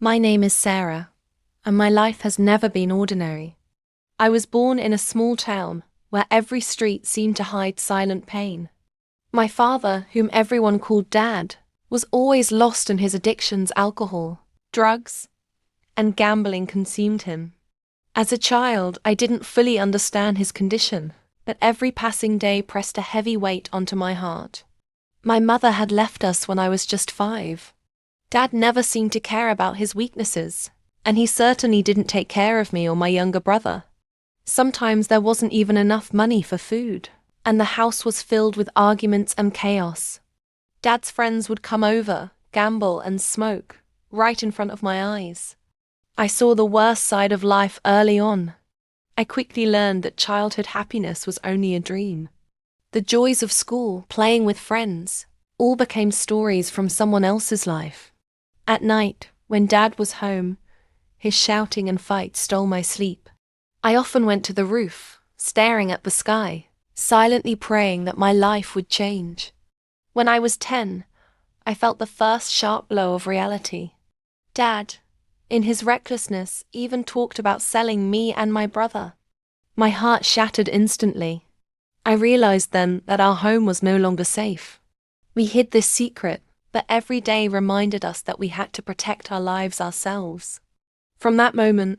My name is Sara, and my life has never been ordinary. I was born in a small town where every street seemed to hide silent pain. My father, whom everyone called Dad, was always lost in his addictions. Alcohol, drugs, and gambling consumed him. As a child, I didn't fully understand his condition, but every passing day pressed a heavy weight onto my heart. My mother had left us when I was just 5. Dad never seemed to care about his weaknesses, and he certainly didn't take care of me or my younger brother. Sometimes there wasn't even enough money for food, and the house was filled with arguments and chaos. Dad's friends would come over, gamble and smoke, right in front of my eyes. I saw the worst side of life early on. I quickly learned that childhood happiness was only a dream. The joys of school, playing with friends, all became stories from someone else's life. At night, when Dad was home, his shouting and fights stole my sleep. I often went to the roof, staring at the sky, silently praying that my life would change. When I was 10, I felt the first sharp blow of reality. Dad, in his recklessness, even talked about selling me and my brother. My heart shattered instantly. I realized then that our home was no longer safe. We hid this secret, but every day reminded us that we had to protect our lives ourselves. From that moment,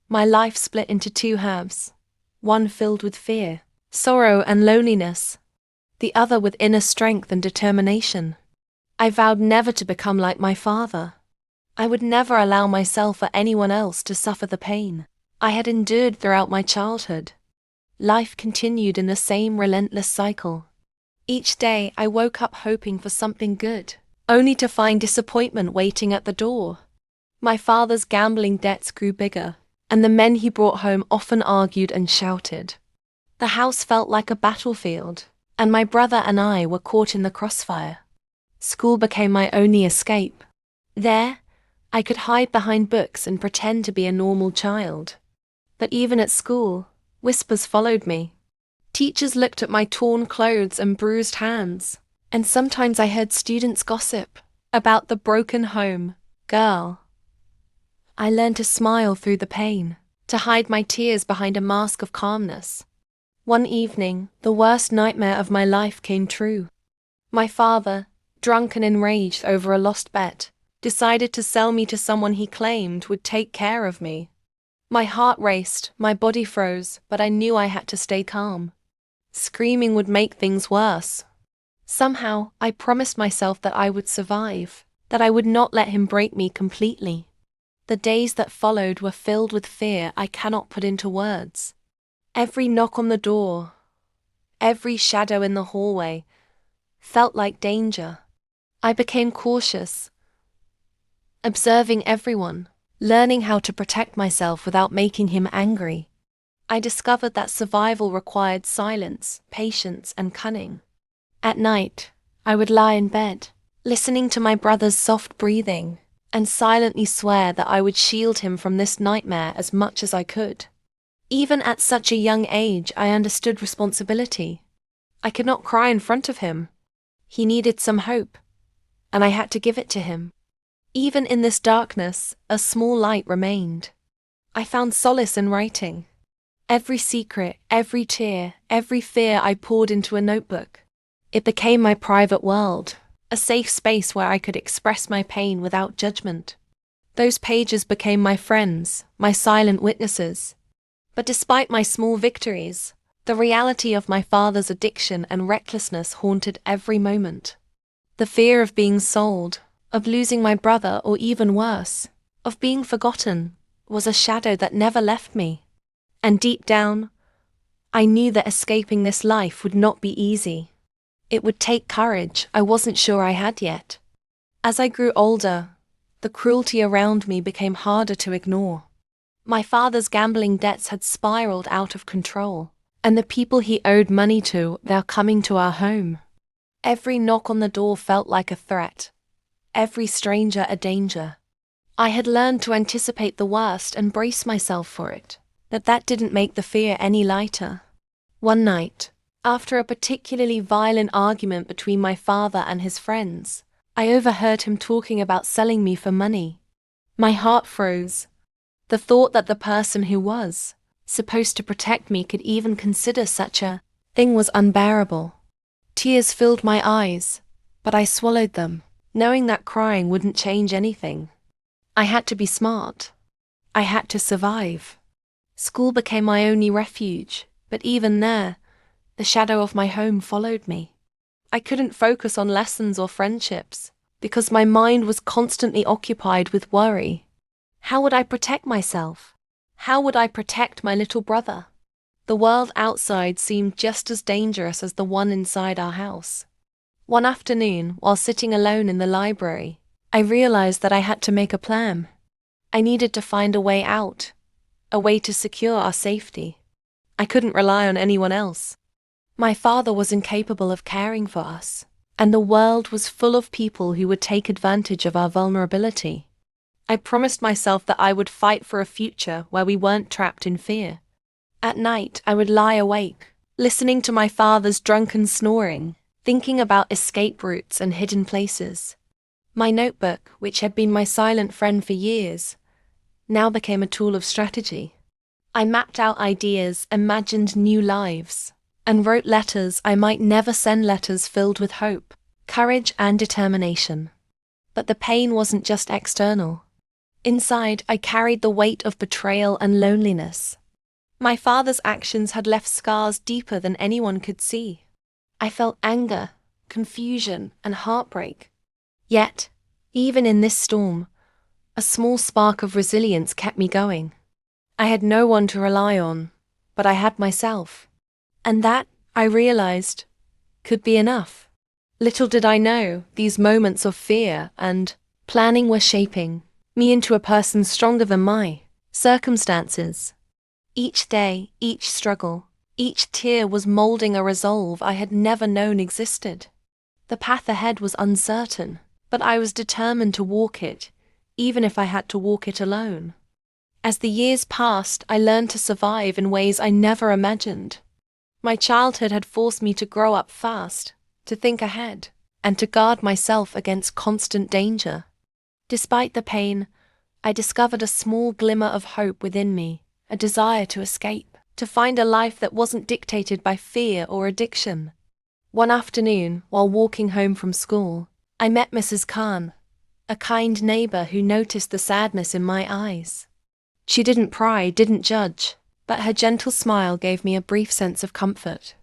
my life split into 2 halves, one filled with fear, sorrow and loneliness, the other with inner strength and determination. I vowed never to become like my father. I would never allow myself or anyone else to suffer the pain I had endured throughout my childhood. Life continued in the same relentless cycle. Each day I woke up hoping for something good, only to find disappointment waiting at the door. My father's gambling debts grew bigger, and the men he brought home often argued and shouted. The house felt like a battlefield, and my brother and I were caught in the crossfire. School became my only escape. There, I could hide behind books and pretend to be a normal child. But even at school, whispers followed me. Teachers looked at my torn clothes and bruised hands, and sometimes I heard students gossip about the broken home girl. I learned to smile through the pain, to hide my tears behind a mask of calmness. One evening, the worst nightmare of my life came true. My father, drunk and enraged over a lost bet, decided to sell me to someone he claimed would take care of me. My heart raced, my body froze, but I knew I had to stay calm. Screaming would make things worse. Somehow, I promised myself that I would survive, that I would not let him break me completely. The days that followed were filled with fear I cannot put into words. Every knock on the door, every shadow in the hallway, felt like danger. I became cautious, observing everyone, learning how to protect myself without making him angry. I discovered that survival required silence, patience, and cunning. At night, I would lie in bed, listening to my brother's soft breathing, and silently swear that I would shield him from this nightmare as much as I could. Even at such a young age, I understood responsibility. I could not cry in front of him. He needed some hope, and I had to give it to him. Even in this darkness, a small light remained. I found solace in writing. Every secret, every tear, every fear I poured into a notebook. It became my private world, a safe space where I could express my pain without judgment. Those pages became my friends, my silent witnesses. But despite my small victories, the reality of my father's addiction and recklessness haunted every moment. The fear of being sold, of losing my brother, or even worse, of being forgotten, was a shadow that never left me. And deep down, I knew that escaping this life would not be easy. It would take courage I wasn't sure I had yet. As I grew older, the cruelty around me became harder to ignore. My father's gambling debts had spiraled out of control, and the people he owed money to were coming to our home. Every knock on the door felt like a threat, every stranger a danger. I had learned to anticipate the worst and brace myself for it, but that didn't make the fear any lighter. One night, after a particularly violent argument between my father and his friends, I overheard him talking about selling me for money. My heart froze. The thought that the person who was supposed to protect me could even consider such a thing was unbearable. Tears filled my eyes, but I swallowed them, knowing that crying wouldn't change anything. I had to be smart. I had to survive. School became my only refuge, but even there, the shadow of my home followed me. I couldn't focus on lessons or friendships, because my mind was constantly occupied with worry. How would I protect myself? How would I protect my little brother? The world outside seemed just as dangerous as the one inside our house. One afternoon, while sitting alone in the library, I realized that I had to make a plan. I needed to find a way out, a way to secure our safety. I couldn't rely on anyone else. My father was incapable of caring for us, and the world was full of people who would take advantage of our vulnerability. I promised myself that I would fight for a future where we weren't trapped in fear. At night, I would lie awake, listening to my father's drunken snoring, thinking about escape routes and hidden places. My notebook, which had been my silent friend for years, now became a tool of strategy. I mapped out ideas, imagined new lives, and wrote letters I might never send, letters filled with hope, courage, and determination. But the pain wasn't just external. Inside, I carried the weight of betrayal and loneliness. My father's actions had left scars deeper than anyone could see. I felt anger, confusion, and heartbreak. Yet, even in this storm, a small spark of resilience kept me going. I had no one to rely on, but I had myself. And that, I realized, could be enough. Little did I know, these moments of fear and planning were shaping me into a person stronger than my circumstances. Each day, each struggle, each tear was molding a resolve I had never known existed. The path ahead was uncertain, but I was determined to walk it, even if I had to walk it alone. As the years passed, I learned to survive in ways I never imagined. My childhood had forced me to grow up fast, to think ahead, and to guard myself against constant danger. Despite the pain, I discovered a small glimmer of hope within me, a desire to escape, to find a life that wasn't dictated by fear or addiction. One afternoon, while walking home from school, I met Mrs. Khan, a kind neighbor who noticed the sadness in my eyes. She didn't pry, didn't judge, but her gentle smile gave me a brief sense of comfort.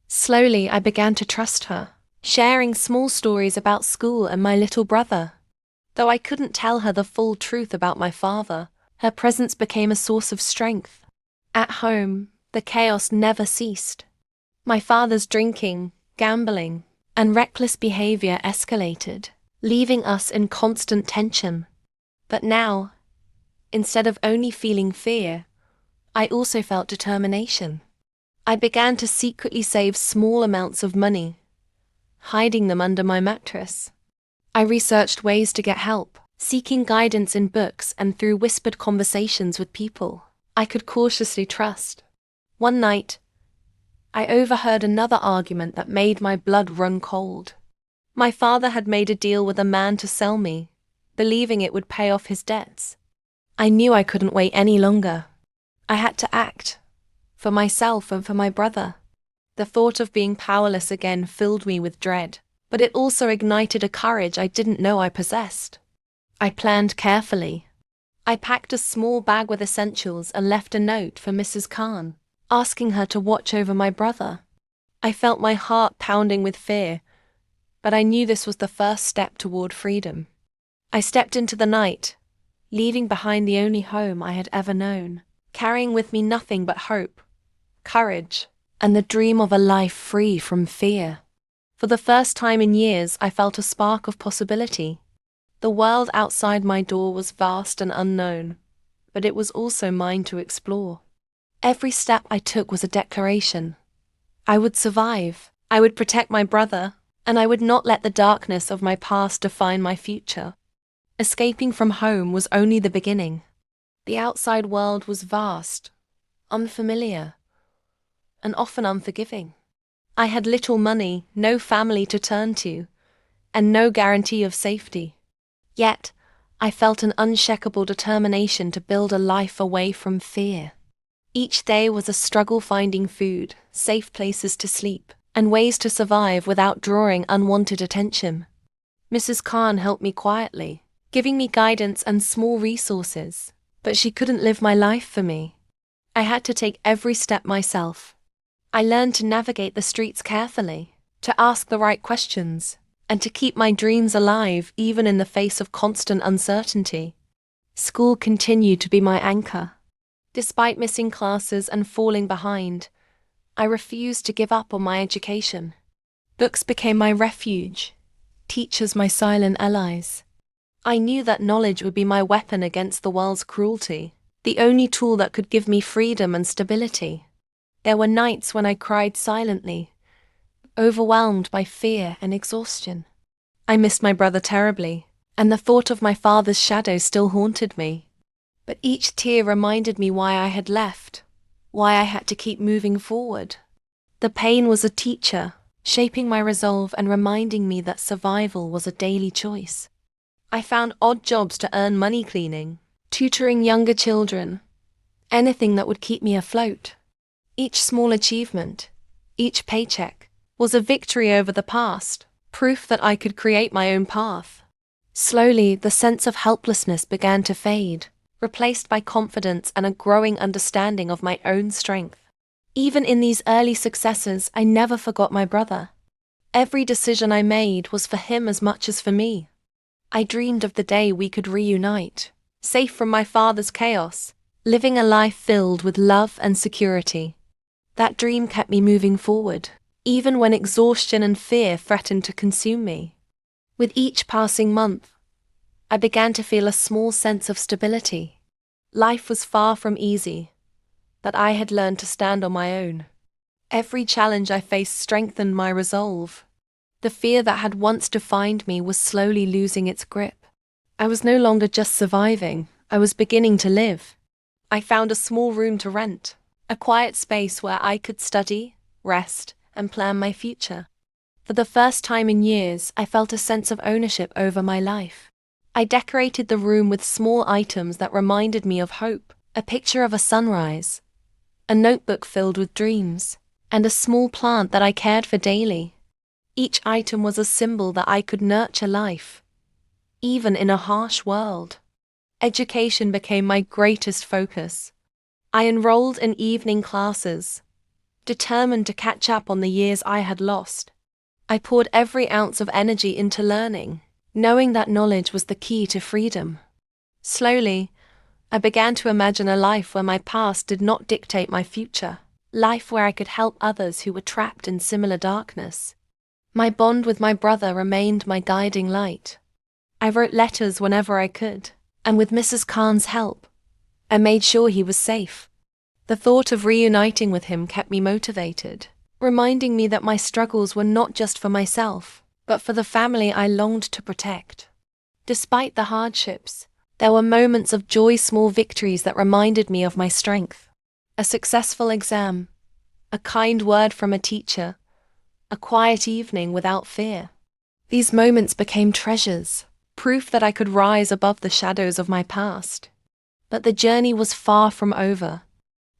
Slowly, I began to trust her, sharing small stories about school and my little brother. Though I couldn't tell her the full truth about my father, her presence became a source of strength. At home, the chaos never ceased. My father's drinking, gambling, and reckless behavior escalated, leaving us in constant tension. But now, instead of only feeling fear, I also felt determination. I began to secretly save small amounts of money, hiding them under my mattress. I researched ways to get help, seeking guidance in books and through whispered conversations with people I could cautiously trust. One night, I overheard another argument that made my blood run cold. My father had made a deal with a man to sell me, believing it would pay off his debts. I knew I couldn't wait any longer. I had to act, for myself and for my brother. The thought of being powerless again filled me with dread, but it also ignited a courage I didn't know I possessed. I planned carefully. I packed a small bag with essentials and left a note for Mrs. Khan, asking her to watch over my brother. I felt my heart pounding with fear, but I knew this was the first step toward freedom. I stepped into the night, leaving behind the only home I had ever known, carrying with me nothing but hope, courage, and the dream of a life free from fear. For the first time in years, I felt a spark of possibility. The world outside my door was vast and unknown, but it was also mine to explore. Every step I took was a declaration. I would survive, I would protect my brother, and I would not let the darkness of my past define my future. Escaping from home was only the beginning. The outside world was vast, unfamiliar, and often unforgiving. I had little money, no family to turn to, and no guarantee of safety. Yet, I felt an unshakable determination to build a life away from fear. Each day was a struggle finding food, safe places to sleep, and ways to survive without drawing unwanted attention. Mrs. Khan helped me quietly, giving me guidance and small resources, but she couldn't live my life for me. I had to take every step myself. I learned to navigate the streets carefully, to ask the right questions, and to keep my dreams alive even in the face of constant uncertainty. School continued to be my anchor. Despite missing classes and falling behind, I refused to give up on my education. Books became my refuge, teachers my silent allies. I knew that knowledge would be my weapon against the world's cruelty, the only tool that could give me freedom and stability. There were nights when I cried silently, overwhelmed by fear and exhaustion. I missed my brother terribly, and the thought of my father's shadow still haunted me. But each tear reminded me why I had left, why I had to keep moving forward. The pain was a teacher, shaping my resolve and reminding me that survival was a daily choice. I found odd jobs to earn money, cleaning, tutoring younger children, anything that would keep me afloat. Each small achievement, each paycheck, was a victory over the past, proof that I could create my own path. Slowly, the sense of helplessness began to fade, replaced by confidence and a growing understanding of my own strength. Even in these early successes, I never forgot my brother. Every decision I made was for him as much as for me. I dreamed of the day we could reunite, safe from my father's chaos, living a life filled with love and security. That dream kept me moving forward, even when exhaustion and fear threatened to consume me. With each passing month, I began to feel a small sense of stability. Life was far from easy, but I had learned to stand on my own. Every challenge I faced strengthened my resolve. The fear that had once defined me was slowly losing its grip. I was no longer just surviving, I was beginning to live. I found a small room to rent, a quiet space where I could study, rest, and plan my future. For the first time in years, I felt a sense of ownership over my life. I decorated the room with small items that reminded me of hope, a picture of a sunrise, a notebook filled with dreams, and a small plant that I cared for daily. Each item was a symbol that I could nurture life, even in a harsh world. Education became my greatest focus. I enrolled in evening classes, determined to catch up on the years I had lost. I poured every ounce of energy into learning, knowing that knowledge was the key to freedom. Slowly, I began to imagine a life where my past did not dictate my future, life where I could help others who were trapped in similar darkness. My bond with my brother remained my guiding light. I wrote letters whenever I could, and with Mrs. Khan's help, I made sure he was safe. The thought of reuniting with him kept me motivated, reminding me that my struggles were not just for myself, but for the family I longed to protect. Despite the hardships, there were moments of joy, small victories that reminded me of my strength. A successful exam, a kind word from a teacher, a quiet evening without fear. These moments became treasures, proof that I could rise above the shadows of my past. But the journey was far from over.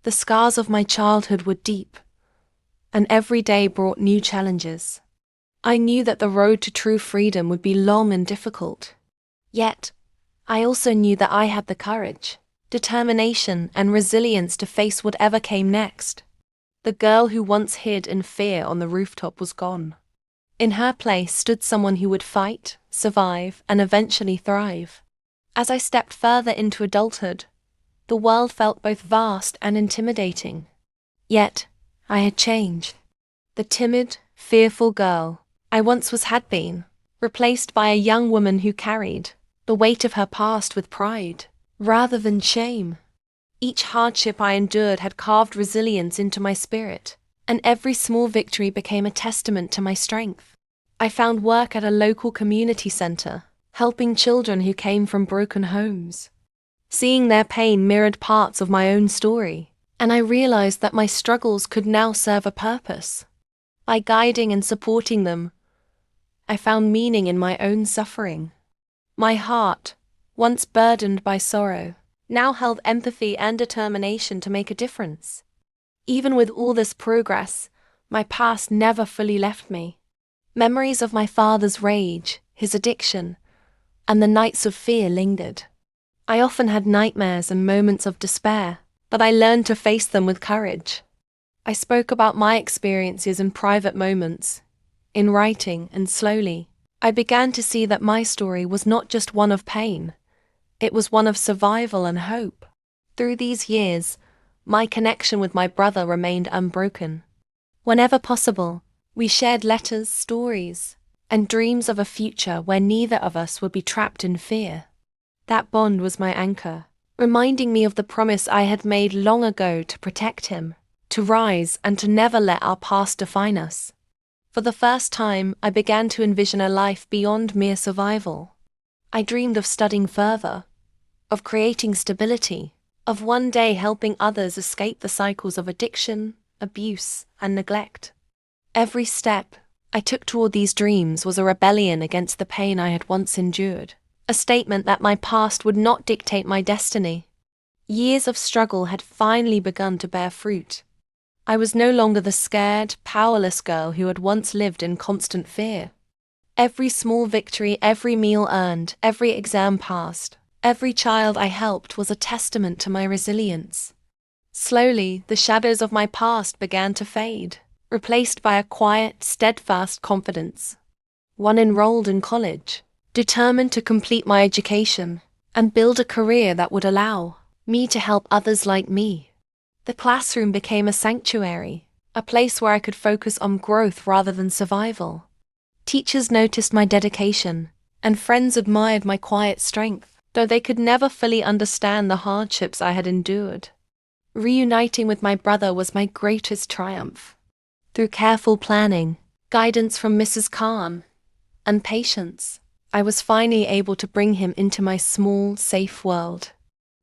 The scars of my childhood were deep, and every day brought new challenges. I knew that the road to true freedom would be long and difficult. Yet, I also knew that I had the courage, determination, and resilience to face whatever came next. The girl who once hid in fear on the rooftop was gone. In her place stood someone who would fight, survive, and eventually thrive. As I stepped further into adulthood, the world felt both vast and intimidating. Yet, I had changed. The timid, fearful girl I once had been, replaced by a young woman who carried the weight of her past with pride, rather than shame. Each hardship I endured had carved resilience into my spirit, and every small victory became a testament to my strength. I found work at a local community center, helping children who came from broken homes. Seeing their pain mirrored parts of my own story, and I realized that my struggles could now serve a purpose. By guiding and supporting them, I found meaning in my own suffering. My heart once burdened by sorrow, now held empathy and determination to make a difference. Even with all this progress, my past never fully left me. Memories of my father's rage, his addiction, and the nights of fear lingered. I often had nightmares and moments of despair, but I learned to face them with courage. I spoke about my experiences in private moments, in writing, and slowly, I began to see that my story was not just one of pain, it was one of survival and hope. Through these years, my connection with my brother remained unbroken. Whenever possible, we shared letters, stories, and dreams of a future where neither of us would be trapped in fear. That bond was my anchor, reminding me of the promise I had made long ago to protect him, to rise, and to never let our past define us. For the first time, I began to envision a life beyond mere survival. I dreamed of studying further, of creating stability, of one day helping others escape the cycles of addiction, abuse, and neglect. Every step I took toward these dreams was a rebellion against the pain I had once endured, a statement that my past would not dictate my destiny. Years of struggle had finally begun to bear fruit. I was no longer the scared, powerless girl who had once lived in constant fear. Every small victory, every meal earned, every exam passed, every child I helped was a testament to my resilience. Slowly, the shadows of my past began to fade, replaced by a quiet, steadfast confidence. One enrolled in college, determined to complete my education and build a career that would allow me to help others like me. The classroom became a sanctuary, a place where I could focus on growth rather than survival. Teachers noticed my dedication, and friends admired my quiet strength, though they could never fully understand the hardships I had endured. Reuniting with my brother was my greatest triumph. Through careful planning, guidance from Mrs. Khan, and patience, I was finally able to bring him into my small, safe world.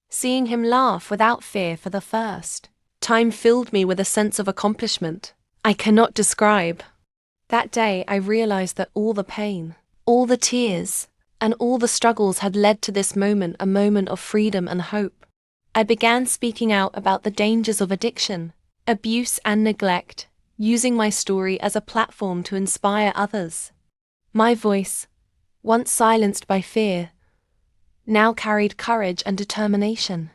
Seeing him laugh without fear for the first time filled me with a sense of accomplishment I cannot describe. That day I realized that all the pain, all the tears, and all the struggles had led to this moment, a moment of freedom and hope. I began speaking out about the dangers of addiction, abuse, and neglect, using my story as a platform to inspire others. My voice, once silenced by fear, now carried courage and determination.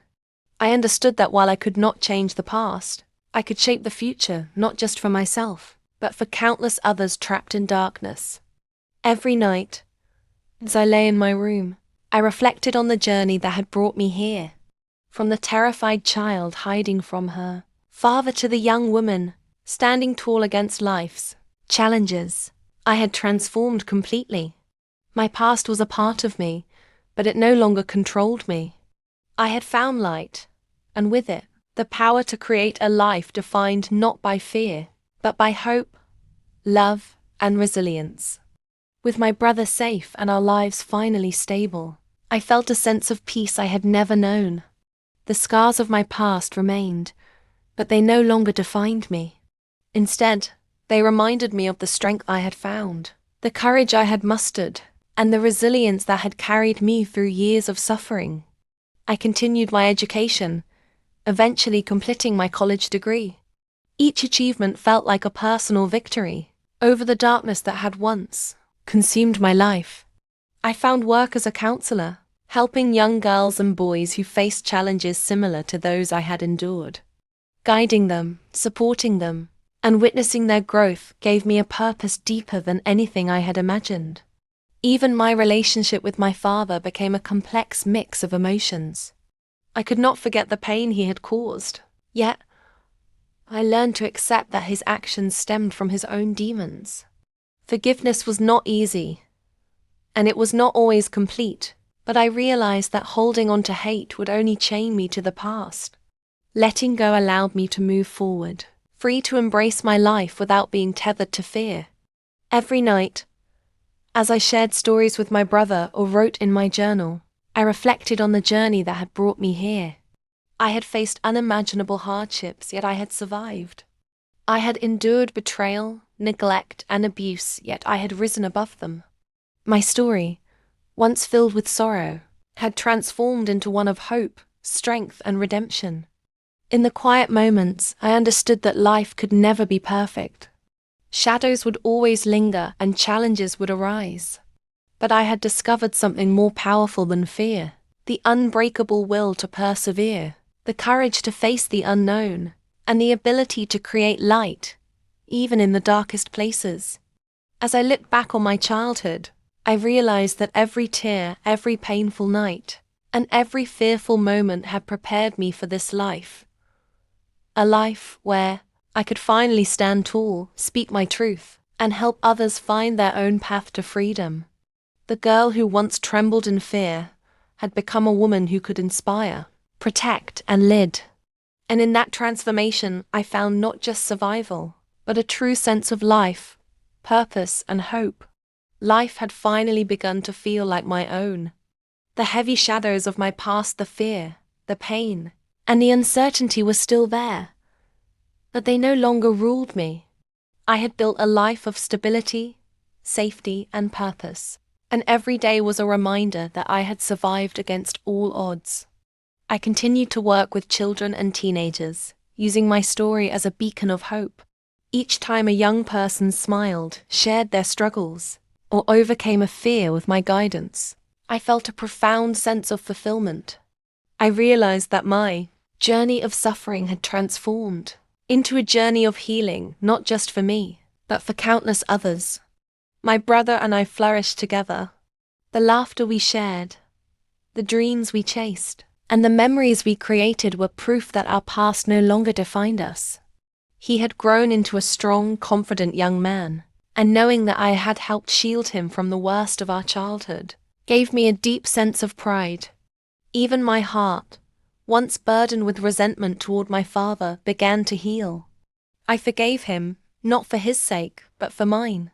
I understood that while I could not change the past, I could shape the future, not just for myself, but for countless others trapped in darkness. Every night, as I lay in my room, I reflected on the journey that had brought me here. From the terrified child hiding from her father to the young woman standing tall against life's challenges, I had transformed completely. My past was a part of me, but it no longer controlled me. I had found light, and with it, the power to create a life defined not by fear, but by hope, love, and resilience. With my brother safe and our lives finally stable, I felt a sense of peace I had never known. The scars of my past remained, but they no longer defined me. Instead, they reminded me of the strength I had found, the courage I had mustered, and the resilience that had carried me through years of suffering. I continued my education, eventually completing my college degree. Each achievement felt like a personal victory over the darkness that had once consumed my life. I found work as a counselor, helping young girls and boys who faced challenges similar to those I had endured. Guiding them, supporting them, and witnessing their growth gave me a purpose deeper than anything I had imagined. Even my relationship with my father became a complex mix of emotions. I could not forget the pain he had caused, yet I learned to accept that his actions stemmed from his own demons. Forgiveness was not easy, and it was not always complete, but I realized that holding on to hate would only chain me to the past. Letting go allowed me to move forward, free to embrace my life without being tethered to fear. Every night, as I shared stories with my brother or wrote in my journal, I reflected on the journey that had brought me here. I had faced unimaginable hardships, yet I had survived. I had endured betrayal, neglect, and abuse, yet I had risen above them. My story, once filled with sorrow, had transformed into one of hope, strength, and redemption. In the quiet moments, I understood that life could never be perfect. Shadows would always linger and challenges would arise. But I had discovered something more powerful than fear: the unbreakable will to persevere, the courage to face the unknown, and the ability to create light, even in the darkest places. As I look back on my childhood, I realized that every tear, every painful night, and every fearful moment had prepared me for this life. A life where I could finally stand tall, speak my truth, and help others find their own path to freedom. The girl who once trembled in fear had become a woman who could inspire, protect, and lead. And in that transformation, I found not just survival, but a true sense of life, purpose, and hope. Life had finally begun to feel like my own. The heavy shadows of my past, the fear, the pain, and the uncertainty were still there, but they no longer ruled me. I had built a life of stability, safety, and purpose, and every day was a reminder that I had survived against all odds. I continued to work with children and teenagers, using my story as a beacon of hope. Each time a young person smiled, shared their struggles, or overcame a fear with my guidance, I felt a profound sense of fulfillment. I realized that my journey of suffering had transformed into a journey of healing, not just for me, but for countless others. My brother and I flourished together. The laughter we shared, the dreams we chased, and the memories we created were proof that our past no longer defined us. He had grown into a strong, confident young man, and knowing that I had helped shield him from the worst of our childhood gave me a deep sense of pride. Even my heart, once burdened with resentment toward my father, began to heal. I forgave him, not for his sake, but for mine.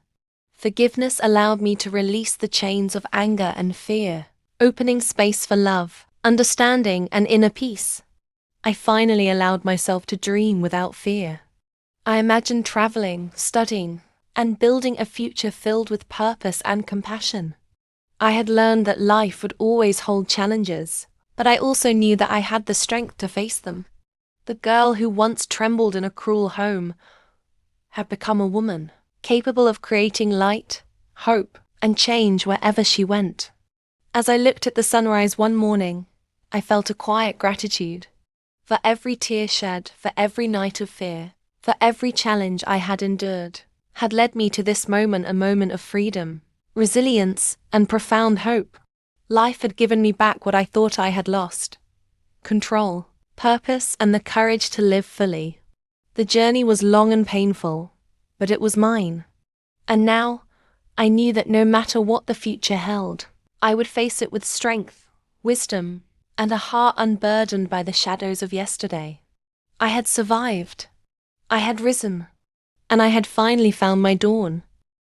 Forgiveness allowed me to release the chains of anger and fear, opening space for love, understanding, and inner peace. I finally allowed myself to dream without fear. I imagined traveling, studying, and building a future filled with purpose and compassion. I had learned that life would always hold challenges, but I also knew that I had the strength to face them. The girl who once trembled in a cruel home had become a woman, capable of creating light, hope, and change wherever she went. As I looked at the sunrise one morning, I felt a quiet gratitude. For every tear shed, for every night of fear, for every challenge I had endured, had led me to this moment, a moment of freedom, resilience, and profound hope. Life had given me back what I thought I had lost: control, purpose, and the courage to live fully. The journey was long and painful, but it was mine. And now, I knew that no matter what the future held, I would face it with strength, wisdom, and a heart unburdened by the shadows of yesterday. I had survived. I had risen. And I had finally found my dawn.